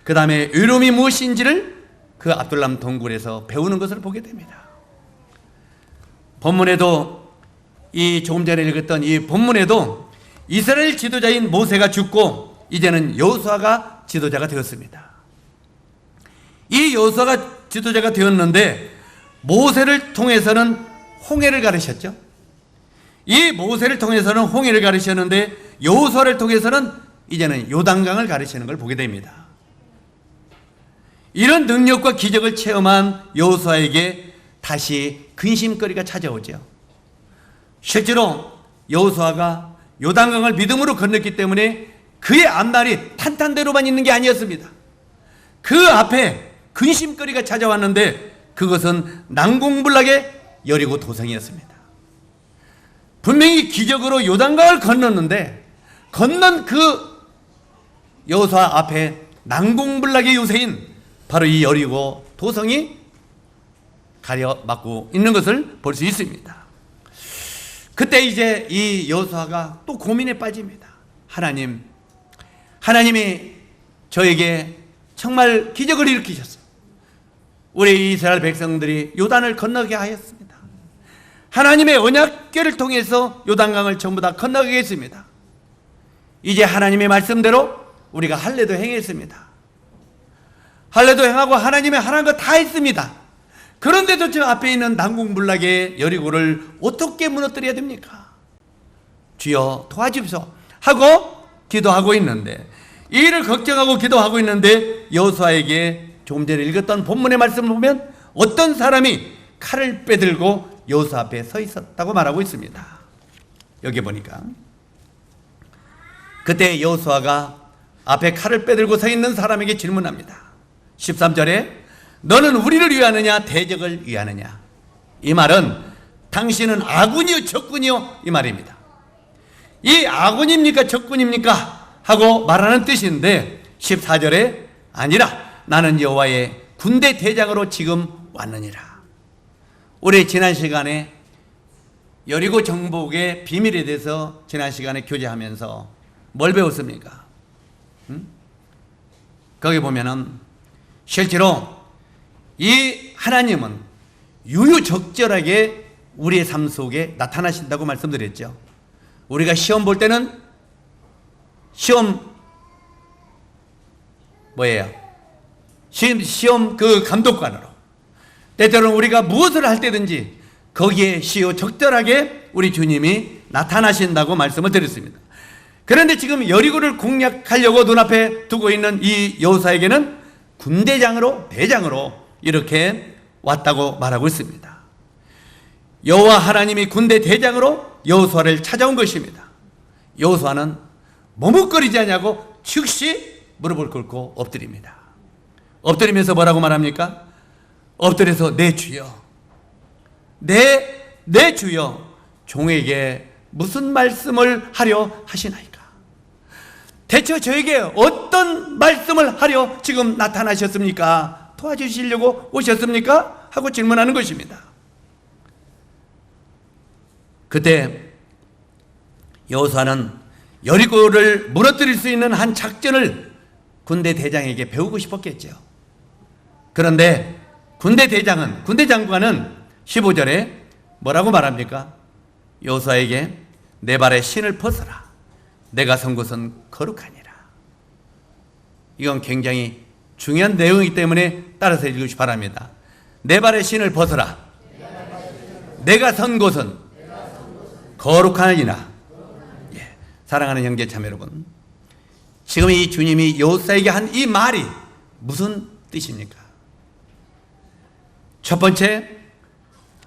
그 다음에 외로움이 무엇인지를 그 압둘람 동굴에서 배우는 것을 보게 됩니다. 본문에도 이 조금 전에 읽었던 이 본문에도 이스라엘 지도자인 모세가 죽고 이제는 여호수아가 지도자가 되었습니다. 이 여호수아가 지도자가 되었는데 모세를 통해서는 홍해를 가르쳤죠. 이 모세를 통해서는 홍해를 가르쳤는데 여호수아를 통해서는 이제는 요단강을 가르치는 걸 보게 됩니다. 이런 능력과 기적을 체험한 여호수아에게 다시 근심거리가 찾아오죠. 실제로 여호수아가 요단강을 믿음으로 건넜기 때문에 그의 앞날이 탄탄대로만 있는 게 아니었습니다. 그 앞에 근심거리가 찾아왔는데 그것은 난공불락의 여리고 도성이었습니다. 분명히 기적으로 요단강을 건넜는데 건넌 그 여호수아 앞에 난공불락의 요새인 바로 이 여리고 도성이 가려막고 있는 것을 볼 수 있습니다. 그때 이제 이 여호수아가 또 고민에 빠집니다. 하나님이 저에게 정말 기적을 일으키셨어요. 우리 이스라엘 백성들이 요단을 건너게 하였습니다. 하나님의 언약궤를 통해서 요단강을 전부 다 건너게 했습니다. 이제 하나님의 말씀대로 우리가 할례도 행했습니다. 할례도 행하고 하나님의 하라는 거 다 했습니다. 그런데도 저 앞에 있는 난공불락의 여리고를 어떻게 무너뜨려야 됩니까? 주여 도와주십시오 하고 기도하고 있는데, 이 일을 걱정하고 기도하고 있는데 여호수아에게 조금 전에 읽었던 본문의 말씀을 보면 어떤 사람이 칼을 빼들고 여호수아 앞에 서 있었다고 말하고 있습니다. 여기 보니까 그때 여호수아가 앞에 칼을 빼들고 서 있는 사람에게 질문합니다. 13절에 너는 우리를 위하느냐 대적을 위하느냐? 이 말은 당신은 아군이요 적군이요 이 말입니다. 이 아군입니까 적군입니까? 하고 말하는 뜻인데 14절에 아니라 나는 여호와의 군대 대장으로 지금 왔느니라. 우리 지난 시간에 여리고 정복의 비밀에 대해서 지난 시간에 교제하면서 뭘 배웠습니까? 거기 보면은 실제로 이 하나님은 유유적절하게 우리의 삶 속에 나타나신다고 말씀드렸죠. 우리가 시험 볼 때는 시험 뭐예요? 시험 그 감독관으로, 때때로는 우리가 무엇을 할 때든지 거기에 시효적절하게 우리 주님이 나타나신다고 말씀을 드렸습니다. 그런데 지금 여리고를 공략하려고 눈앞에 두고 있는 이 여호수아에게는 군대장으로 대장으로 이렇게 왔다고 말하고 있습니다. 여호와 하나님이 군대 대장으로 여호수아를 찾아온 것입니다. 여호수아는 머뭇거리지 않냐고 즉시 무릎을 꿇고 엎드립니다. 엎드리면서 뭐라고 말합니까? 엎드려서 내 주여, 내 주여, 종에게 무슨 말씀을 하려 하시나이까? 대체 저에게 어떤 말씀을 하려 지금 나타나셨습니까? 도와주시려고 오셨습니까? 하고 질문하는 것입니다. 그때 여호수아는 여리고를 무너뜨릴 수 있는 한 작전을 군대 대장에게 배우고 싶었겠죠. 그런데 군대 장관은 15절에 뭐라고 말합니까? 여호수아에게 내 발에 신을 벗어라. 내가 선 곳은 거룩하니라. 이건 굉장히 중요한 내용이기 때문에 따라서 읽으시기 바랍니다. 내 발에 신을 벗어라. 내가 선 곳은 거룩하니라. 예, 사랑하는 형제 자매 여러분, 지금 이 주님이 여호수아에게 한 이 말이 무슨 뜻입니까? 첫 번째,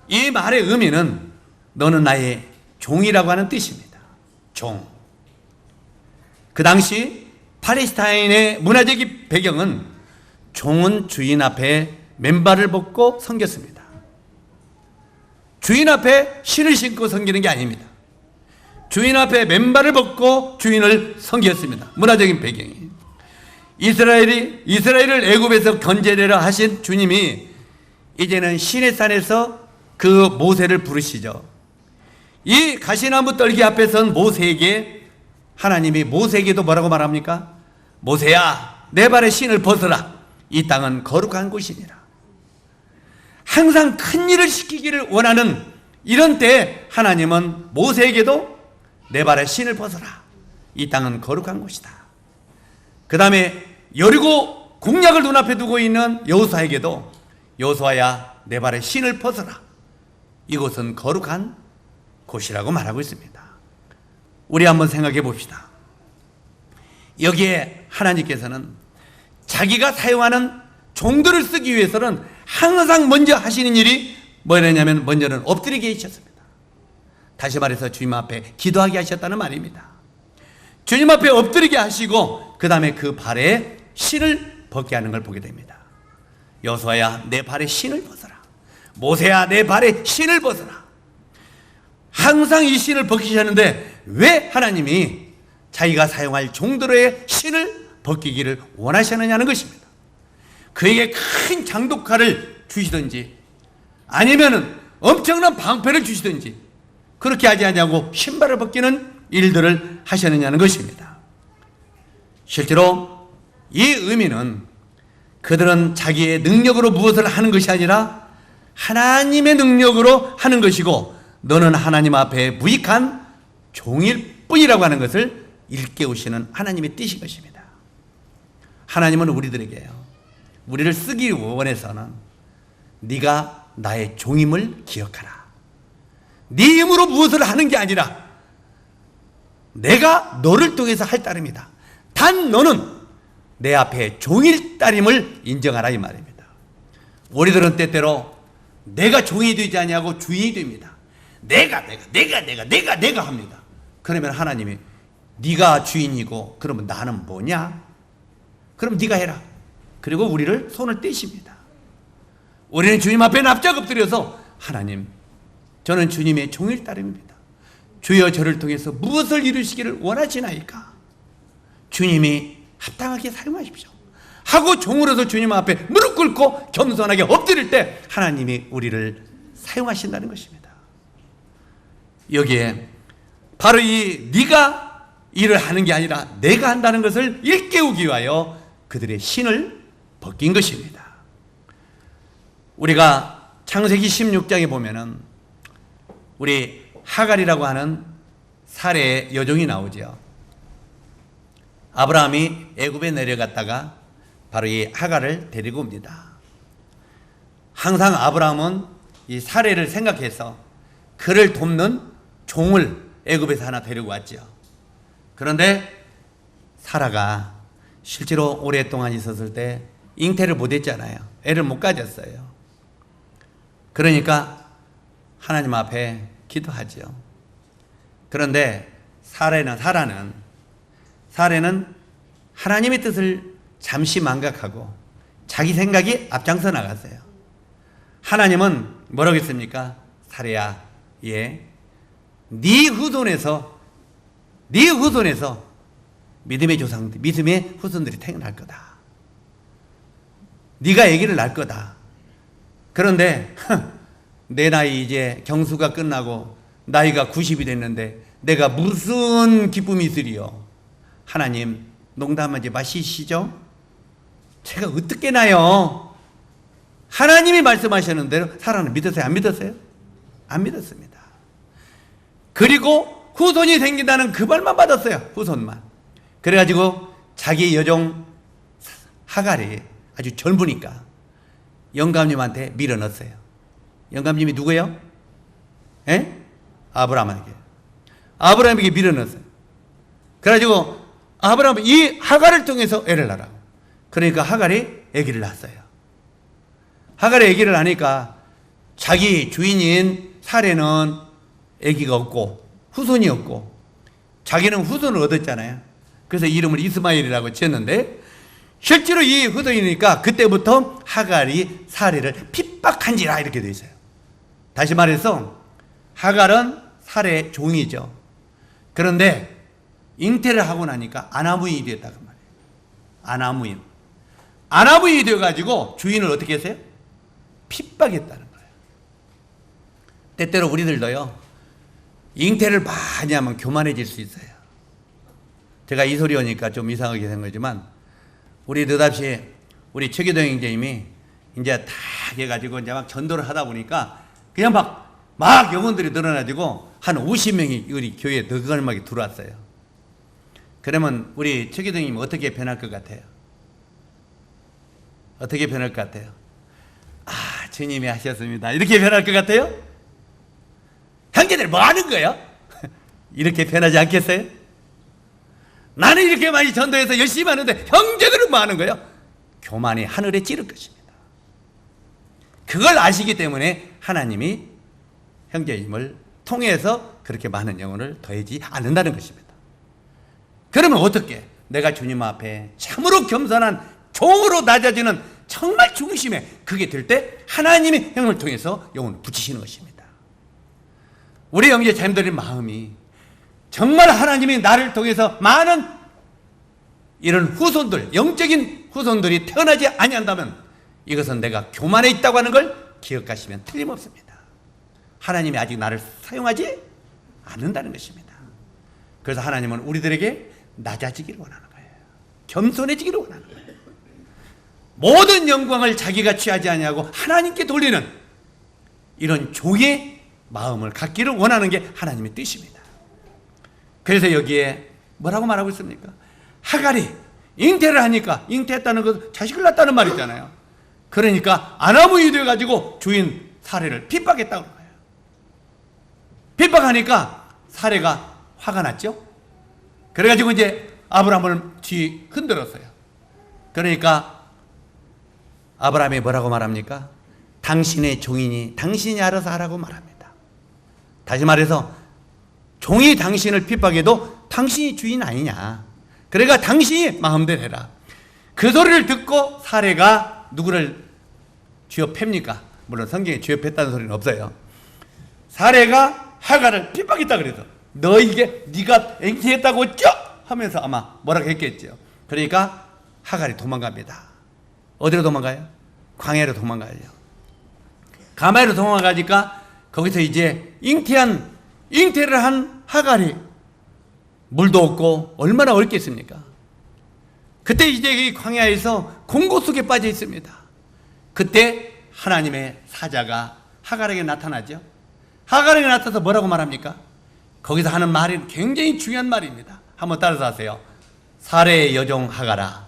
이 말의 의미는 너는 나의 종이라고 하는 뜻입니다. 종. 그 당시 팔레스타인의 문화적 배경은 종은 주인 앞에 맨발을 벗고 섬겼습니다. 주인 앞에 신을 신고 섬기는 게 아닙니다. 주인 앞에 맨발을 벗고 주인을 섬겼습니다. 문화적인 배경이. 이스라엘을 애굽에서 건져내려 하신 주님이 이제는 시내산에서 그 모세를 부르시죠. 이 가시나무 떨기 앞에 선 모세에게 하나님이 모세에게도 뭐라고 말합니까? 모세야, 내 발에 신을 벗어라. 이 땅은 거룩한 곳이니라. 항상 큰 일을 시키기를 원하는 이런 때 하나님은 모세에게도 내 발에 신을 벗어라. 이 땅은 거룩한 곳이다. 그 다음에 여리고 공략을 눈앞에 두고 있는 여호수아에게도 여호수아야, 내 발에 신을 벗어라. 이곳은 거룩한 곳이라고 말하고 있습니다. 우리 한번 생각해 봅시다. 여기에 하나님께서는 자기가 사용하는 종들을 쓰기 위해서는 항상 먼저 하시는 일이 뭐냐면 먼저는 엎드리게 하셨습니다. 다시 말해서 주님 앞에 기도하게 하셨다는 말입니다. 주님 앞에 엎드리게 하시고 그 다음에 그 발에 신을 벗게 하는 걸 보게 됩니다. 여호수아야, 내 발에 신을 벗어라. 모세야, 내 발에 신을 벗어라. 항상 이 신을 벗기셨는데 왜 하나님이 자기가 사용할 종들의 신을 벗기기를 원하셨느냐는 것입니다. 그에게 큰 장독칼을 주시든지 아니면은 엄청난 방패를 주시든지 그렇게 하지 않냐고 신발을 벗기는 일들을 하셨느냐는 것입니다. 실제로 이 의미는 그들은 자기의 능력으로 무엇을 하는 것이 아니라 하나님의 능력으로 하는 것이고 너는 하나님 앞에 무익한 종일 뿐이라고 하는 것을 일깨우시는 하나님의 뜻인 것입니다. 하나님은 우리를 쓰기 원해서는 네가 나의 종임을 기억하라. 네 힘으로 무엇을 하는 게 아니라 내가 너를 통해서 할 따름이다. 단 너는 내 앞에 종일 따름을 인정하라 이 말입니다. 우리들은 때때로 내가 종이 되지 아니하고 주인이 됩니다. 내가 합니다. 그러면 하나님이 네가 주인이고 그러면 나는 뭐냐? 그럼 네가 해라. 그리고 우리를 손을 떼십니다. 우리는 주님 앞에 납작 엎드려서 하나님, 저는 주님의 종일 따름입니다. 주여 저를 통해서 무엇을 이루시기를 원하시나이까? 주님이 합당하게 사용하십시오. 하고 종으로서 주님 앞에 무릎 꿇고 겸손하게 엎드릴 때 하나님이 우리를 사용하신다는 것입니다. 여기에 바로 이 네가 일을 하는 게 아니라 내가 한다는 것을 일깨우기 위하여 그들의 신을 벗긴 것입니다. 우리가 창세기 16장에 보면은 우리 하갈이라고 하는 사례의 여종이 나오죠. 아브라함이 애굽에 내려갔다가 바로 이 하갈을 데리고 옵니다. 항상 아브라함은 이 사례를 생각해서 그를 돕는 종을 애굽에서 하나 데리고 왔죠. 그런데 사라가 실제로 오랫동안 있었을 때 잉태를 못했잖아요. 애를 못 가졌어요. 그러니까 하나님 앞에 기도하죠. 그런데 사라는 하나님의 뜻을 잠시 망각하고 자기 생각이 앞장서 나갔어요. 하나님은 뭐라고 했습니까? 사라야, 네 후손에서 믿음의 조상들, 믿음의 후손들이 태어날 거다. 네가 아기를 낳을 거다. 그런데 내 나이 이제 경수가 끝나고 나이가 90이 됐는데 내가 무슨 기쁨이 있으리요? 하나님 농담하지 마시시죠? 제가 어떻게 나요? 하나님이 말씀하시는 대로 사라는 믿었어요? 안 믿었어요? 안 믿었습니다. 그리고 후손이 생긴다는 그 말만 받았어요. 후손만. 그래가지고 자기 여종 하갈이 아주 젊으니까 영감님한테 밀어넣었어요. 영감님이 누구예요? 아브라함에게 밀어넣었어요. 그래가지고 아브라함은 이 하갈을 통해서 애를 낳으라고. 그러니까 하갈이 아기를 낳았어요. 하갈이 아기를 낳으니까 자기 주인인 사레는 아기가 없고 후손이 없고 자기는 후손을 얻었잖아요. 그래서 이름을 이스마엘이라고 지었는데 실제로 이 후손이니까 그때부터 하갈이 사레를 핍박한지라 이렇게 되어 있어요. 다시 말해서 하갈은 사레의 종이죠. 그런데 잉태를 하고 나니까 아나무인이 되었다고 말이에요. 아나무인이 되어가지고 주인을 어떻게 했어요? 핍박했다는 거예요. 때때로 우리들도요, 잉태를 많이 하면 교만해질 수 있어요. 제가 이 소리 오니까 좀 이상하게 된 거지만, 우리 느닷없이 우리 최기동 형제님이 이제 다 해가지고 이제 막 전도를 하다 보니까 그냥 막 영혼들이 늘어나지고 한 50명이 우리 교회에 너그러하게 들어왔어요. 그러면 우리 최기동 형님 어떻게 변할 것 같아요? 어떻게 변할 것 같아요? 주님이 하셨습니다. 이렇게 변할 것 같아요? 형제들 뭐 하는 거예요? 이렇게 변하지 않겠어요? 나는 이렇게 많이 전도해서 열심히 하는데 형제들은 뭐 하는 거예요? 교만이 하늘에 찌를 것입니다. 그걸 아시기 때문에 하나님이 형제님을 통해서 그렇게 많은 영혼을 더하지 않는다는 것입니다. 그러면 어떻게? 내가 주님 앞에 참으로 겸손한 종으로 낮아지는 정말 중심에 그게 될 때 하나님이 형을 통해서 영혼을 붙이시는 것입니다. 우리 형제 자매들의 마음이 정말 하나님이 나를 통해서 많은 이런 후손들, 영적인 후손들이 태어나지 아니한다면 이것은 내가 교만에 있다고 하는 걸 기억하시면 틀림없습니다. 하나님이 아직 나를 사용하지 않는다는 것입니다. 그래서 하나님은 우리들에게 낮아지기를 원하는 거예요. 겸손해지기를 원하는 거예요. 모든 영광을 자기가 취하지 아니하고 하나님께 돌리는 이런 종의 마음을 갖기를 원하는 게 하나님의 뜻입니다. 그래서 여기에 뭐라고 말하고 있습니까? 하갈이 잉태를 하니까, 잉태했다는 것은 자식을 낳았다는 말이잖아요. 그러니까 아나무인이 돼가지고 주인 사레를 핍박했다고 하는 거예요. 핍박하니까 사레가 화가 났죠. 그래가지고 이제 아브라함을 뒤 흔들었어요. 그러니까 아브라함이 뭐라고 말합니까? 당신의 종이니 당신이 알아서 하라고 말합니다. 다시 말해서 종이 당신을 핍박해도 당신이 주인 아니냐. 그러니까 당신이 마음대로 해라. 그 소리를 듣고 사레가 누구를 쥐어팹니까? 물론 성경에 쥐어팼다는 소리는 없어요. 사레가 하갈을 핍박했다 그래서 너 이게 네가 앵태했다고 했죠? 하면서 아마 뭐라고 했겠죠. 그러니까 하갈이 도망갑니다. 어디로 도망가요? 광야로 도망가요. 광야로 도망가니까 거기서 이제 잉태를 한 하갈이 물도 없고 얼마나 어렵겠습니까? 그때 이제 이 광야에서 공고 속에 빠져 있습니다. 그때 하나님의 사자가 하갈에게 나타나죠. 하갈에게 나타나서 뭐라고 말합니까? 거기서 하는 말이 굉장히 중요한 말입니다. 한번 따라서 하세요. 사레의 여종 하갈아.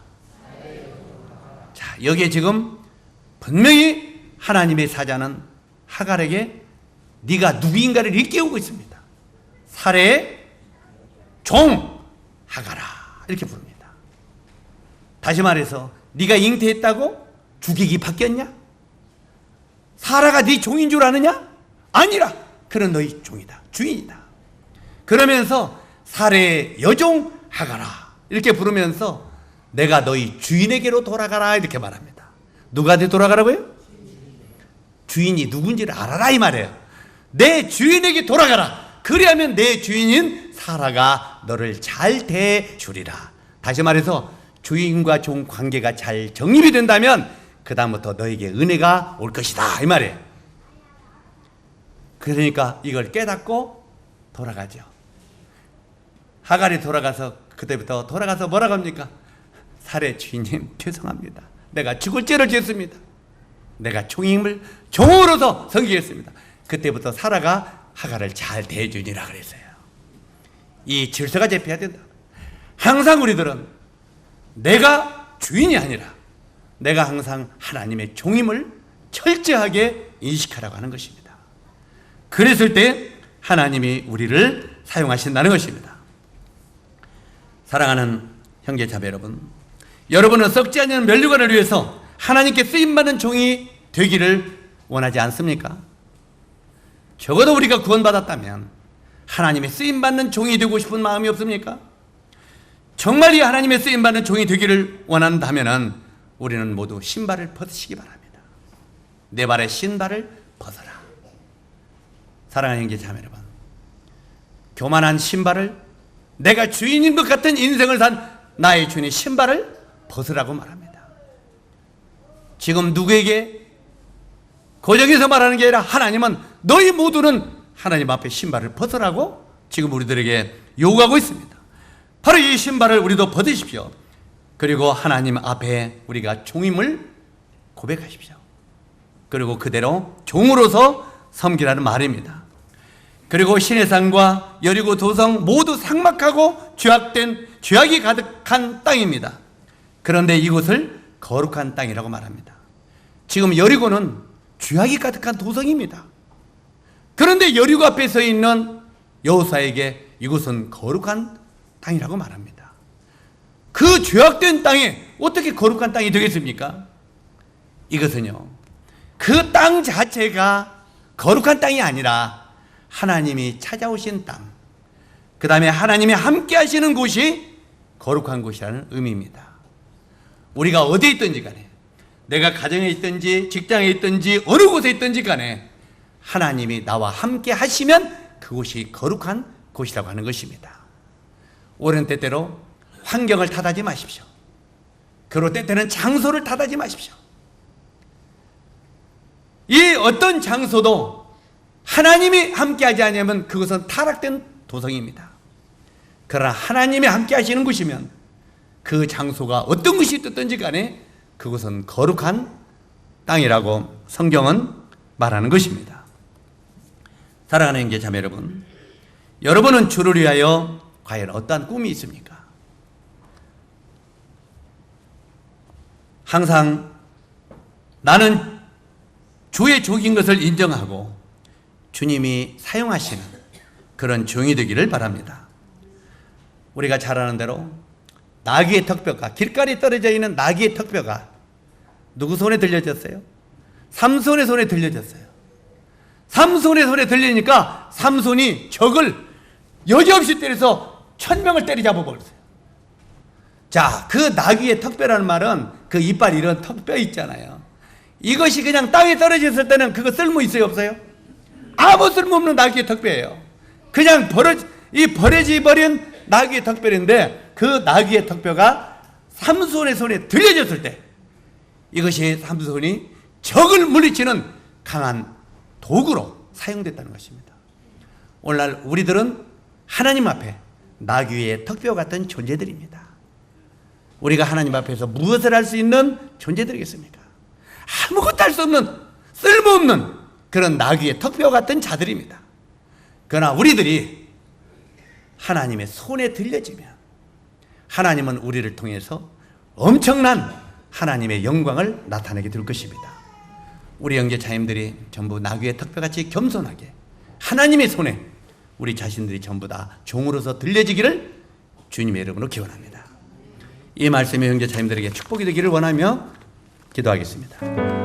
자, 여기에 지금 분명히 하나님의 사자는 하갈에게 네가 누구인가를 일깨우고 있습니다. 사레의 종 하갈아 이렇게 부릅니다. 다시 말해서 네가 잉태했다고 죽이기 바뀌었냐? 사라가 네 종인 줄 아느냐? 아니라 그는 너희 종이다, 주인이다. 그러면서 사례 여종 하가라 이렇게 부르면서 내가 너희 주인에게로 돌아가라 이렇게 말합니다. 누구한테 돌아가라고요? 주인이 누군지를 알아라 이 말이에요. 내 주인에게 돌아가라. 그리하면 내 주인인 사라가 너를 잘 대해주리라. 다시 말해서 주인과 종 관계가 잘 정립이 된다면 그 다음부터 너에게 은혜가 올 것이다 이 말이에요. 그러니까 이걸 깨닫고 돌아가죠. 하갈이 돌아가서 그때부터 돌아가서 뭐라고 합니까? 사례 주인님 죄송합니다. 내가 죽을 죄를 지었습니다. 내가 종임을 종으로서 섬기겠습니다. 그때부터 사라가 하갈을 잘 대해주니라 그랬어요. 이 질서가 잡혀야 된다. 항상 우리들은 내가 주인이 아니라 내가 항상 하나님의 종임을 철저하게 인식하라고 하는 것입니다. 그랬을 때 하나님이 우리를 사용하신다는 것입니다. 사랑하는 형제자매 여러분, 여러분은 썩지 않는 면류관을 위해서 하나님께 쓰임받는 종이 되기를 원하지 않습니까? 적어도 우리가 구원받았다면 하나님의 쓰임받는 종이 되고 싶은 마음이 없습니까? 정말 이 하나님의 쓰임받는 종이 되기를 원한다면 우리는 모두 신발을 벗으시기 바랍니다. 내 발에 신발을 벗어라. 사랑하는 형제자매 여러분, 교만한 신발을, 내가 주인인 것 같은 인생을 산 나의 주인의 신발을 벗으라고 말합니다. 지금 누구에게 고정해서 말하는 게 아니라 하나님은 너희 모두는 하나님 앞에 신발을 벗으라고 지금 우리들에게 요구하고 있습니다. 바로 이 신발을 우리도 벗으십시오. 그리고 하나님 앞에 우리가 종임을 고백하십시오. 그리고 그대로 종으로서 섬기라는 말입니다. 그리고 시내산과 여리고 도성 모두 삭막하고 죄악이 가득한 땅입니다. 그런데 이곳을 거룩한 땅이라고 말합니다. 지금 여리고는 죄악이 가득한 도성입니다. 그런데 여리고 앞에 서 있는 여호수아에게 이곳은 거룩한 땅이라고 말합니다. 그 죄악된 땅에 어떻게 거룩한 땅이 되겠습니까? 이것은요, 그 땅 자체가 거룩한 땅이 아니라 하나님이 찾아오신 땅, 그 다음에 하나님이 함께 하시는 곳이 거룩한 곳이라는 의미입니다. 우리가 어디에 있든지 간에, 내가 가정에 있든지 직장에 있든지 어느 곳에 있든지 간에 하나님이 나와 함께 하시면 그곳이 거룩한 곳이라고 하는 것입니다. 옳은 때때로 환경을 탓하지 마십시오. 그럴 때때는 장소를 탓하지 마십시오. 이 어떤 장소도 하나님이 함께하지 않으면 그것은 타락된 도성입니다. 그러나 하나님이 함께 하시는 곳이면 그 장소가 어떤 것이 됐든지 간에 그것은 거룩한 땅이라고 성경은 말하는 것입니다. 사랑하는 형제자매 여러분, 여러분은 주를 위하여 과연 어떠한 꿈이 있습니까? 항상 나는 주의 종인 것을 인정하고 주님이 사용하시는 그런 종이 되기를 바랍니다. 우리가 잘 아는 대로 나귀의 턱뼈가, 길가에 떨어져 있는 나귀의 턱뼈가 누구 손에 들려졌어요? 삼손의 손에 들려졌어요. 삼손의 손에 들리니까 삼손이 적을 여지없이 때려서 1000명을 때리잡아 버렸어요. 자, 그 나귀의 턱뼈라는 말은 그 이빨 이런 턱뼈 있잖아요. 이것이 그냥 땅에 떨어졌을 때는 그거 쓸모 있어요, 없어요? 아무 쓸모없는 나귀의 턱뼈예요. 그냥 버려지 버린 나귀의 턱뼈인데 그 나귀의 턱뼈가 삼손의 손에 들려졌을 때 이것이 삼손이 적을 물리치는 강한 도구로 사용됐다는 것입니다. 오늘날 우리들은 하나님 앞에 나귀의 턱뼈 같은 존재들입니다. 우리가 하나님 앞에서 무엇을 할 수 있는 존재들이겠습니까? 아무것도 할 수 없는 쓸모없는 그런 나귀의 턱뼈 같은 자들입니다. 그러나 우리들이 하나님의 손에 들려지면 하나님은 우리를 통해서 엄청난 하나님의 영광을 나타내게 될 것입니다. 우리 형제자매들이 전부 나귀의 턱뼈같이 겸손하게 하나님의 손에 우리 자신들이 전부 다 종으로서 들려지기를 주님의 이름으로 기원합니다. 이 말씀이 형제자매들에게 축복이 되기를 원하며 기도하겠습니다.